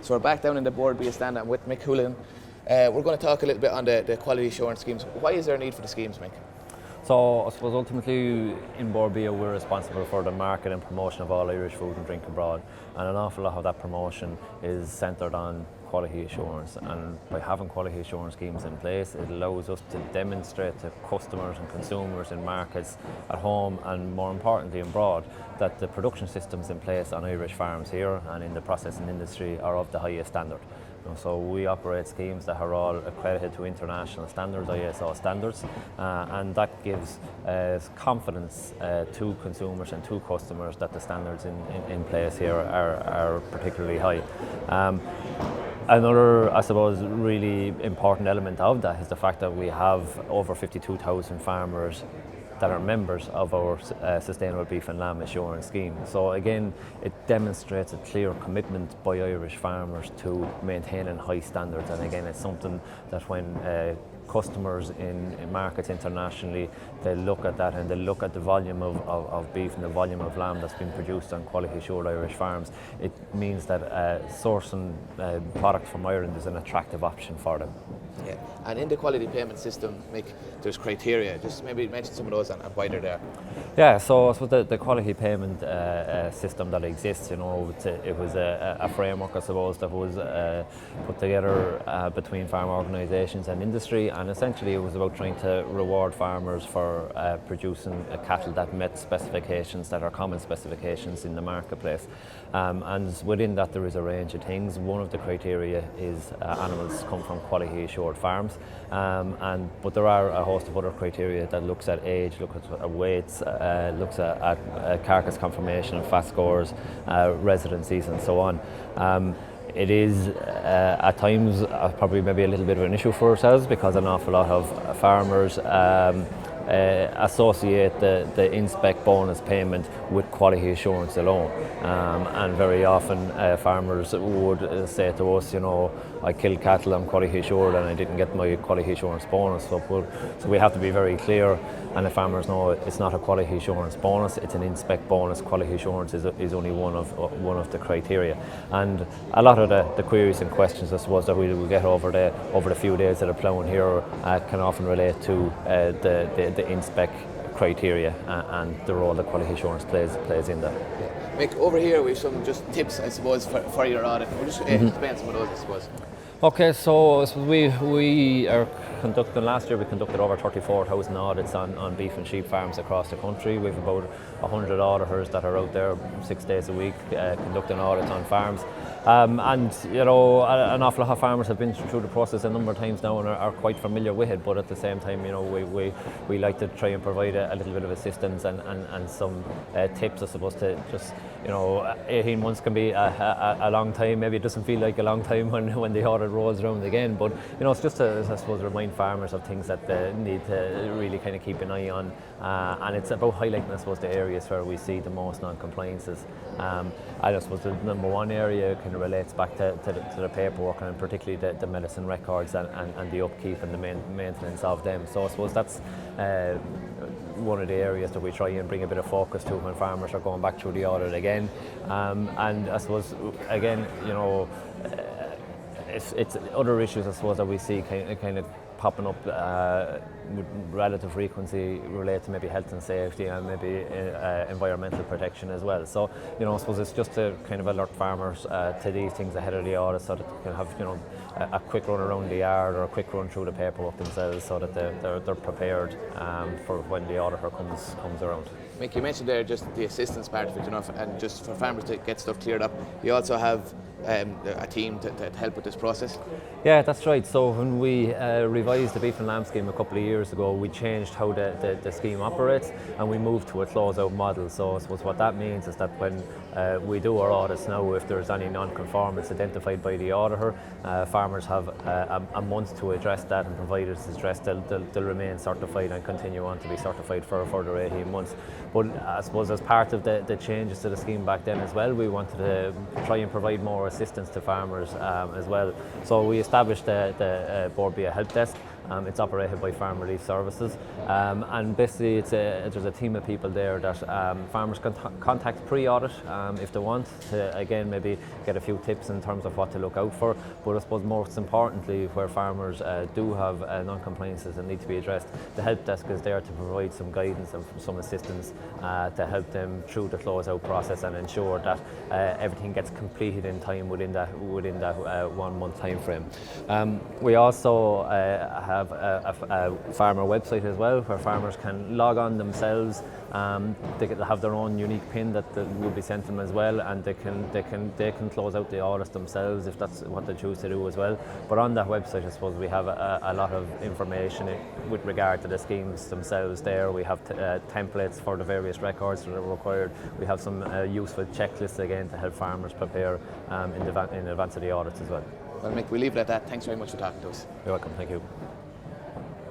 So we're back down in the Board B stand. I'm with Mick Houlihan. We're going to talk a little bit on the quality assurance schemes. Why is there a need for the schemes, Mick? So I suppose ultimately in Board B we're responsible for the market and promotion of all Irish food and drink abroad, and an awful lot of that promotion is centred on quality assurance, and by having quality assurance schemes in place it allows us to demonstrate to customers and consumers in markets at home and more importantly abroad that the production systems in place on Irish farms here and in the processing industry are of the highest standard. So we operate schemes that are all accredited to international standards, ISO standards, and that gives confidence to consumers and to customers that the standards in place here are particularly high. Another, I suppose, really important element of that is the fact that we have over 52,000 farmers that are members of our Sustainable Beef and Lamb Assurance Scheme. So again, it demonstrates a clear commitment by Irish farmers to maintaining high standards, and again it's something that when customers in markets internationally, they look at that and they look at the volume of beef and the volume of lamb that's been produced on quality assured Irish farms. It means that sourcing product from Ireland is an attractive option for them. Yeah, and in the quality payment system, Mick, there's criteria. Just maybe mention some of those and why they're there. Yeah, so I suppose the quality payment system that exists, it was a framework, I suppose, that was put together between farm organisations and industry, and essentially it was about trying to reward farmers for producing a cattle that met specifications that are common specifications in the marketplace. And within that there is a range of things. One of the criteria is animals come from quality assured farms, but there are a host of other criteria that looks at age, looks at weights, looks at carcass conformation and fat scores, residencies and so on. It is at times probably maybe a little bit of an issue for ourselves because an awful lot of farmers associate the inspect bonus payment with quality assurance alone, and very often farmers would say to us, I killed cattle, I'm quality assured and I didn't get my quality assurance bonus. So we have to be very clear, and the farmers know it's not a quality assurance bonus, it's an inspect bonus. Quality assurance is only one of the criteria, and a lot of the queries and questions I suppose that we will get over the few days that are ploughing here can often relate to the inspect criteria and the role that quality assurance plays in that. Yeah. Mick, over here we have some just tips, I suppose, for your audit. We'll just explain some of those, I suppose. Okay, so we are conducting, last year we conducted over 34,000 audits on beef and sheep farms across the country. We have about 100 auditors that are out there 6 days a week conducting audits on farms. And an awful lot of farmers have been through the process a number of times now and are quite familiar with it, but at the same time, we like to try and provide a little bit of assistance and some tips, I suppose, to just, 18 months can be a long time. Maybe it doesn't feel like a long time when the audit rolls around again, but it's just to, I suppose, remind farmers of things that they need to really kind of keep an eye on, and it's about highlighting, I suppose, the areas where we see the most non-compliances. I suppose the number one area kind of relates back to the paperwork, and particularly the medicine records and the upkeep and the maintenance of them. So I suppose that's one of the areas that we try and bring a bit of focus to when farmers are going back through the audit again. And I suppose again, it's other issues I suppose that we see kind of popping up with relative frequency relate to maybe health and safety and maybe environmental protection as well. So I suppose it's just to kind of alert farmers to these things ahead of the audit, so that they can have a quick run around the yard or a quick run through the paperwork themselves, so that they're prepared for when the auditor comes around. Mick, you mentioned there just the assistance part of it, and just for farmers to get stuff cleared up. You also have a team to help with this process. Yeah, that's right. So when we revised the beef and lamb scheme a couple of years ago, we changed how the scheme operates, and we moved to a close-out model. So I suppose what that means is that when we do our audits now, if there's any non-conformance identified by the auditor, farmers have a month to address that, and provided it's addressed, they'll remain certified and continue on to be certified for a further 18 months. But I suppose as part of the changes to the scheme back then as well, we wanted to try and provide more assistance to farmers as well. So we established the Board B help desk, It's operated by Farm Relief Services, and basically there's a team of people there that farmers can contact pre-audit if they want to, again, maybe get a few tips in terms of what to look out for. But I suppose most importantly, where farmers do have non-compliances that need to be addressed, the help desk is there to provide some guidance and some assistance to help them through the close-out process and ensure that everything gets completed in time within that 1 month time frame. We also have a farmer website as well, where farmers can log on themselves. They have their own unique PIN that will be sent them as well, and they can close out the audits themselves if that's what they choose to do as well. But on that website, I suppose we have a lot of information with regard to the schemes themselves there. We have templates for the various records that are required. We have some useful checklists again to help farmers prepare in advance of the audits as well. Well, Mick, we'll leave it at that. Thanks very much for talking to us. You're welcome. Thank you.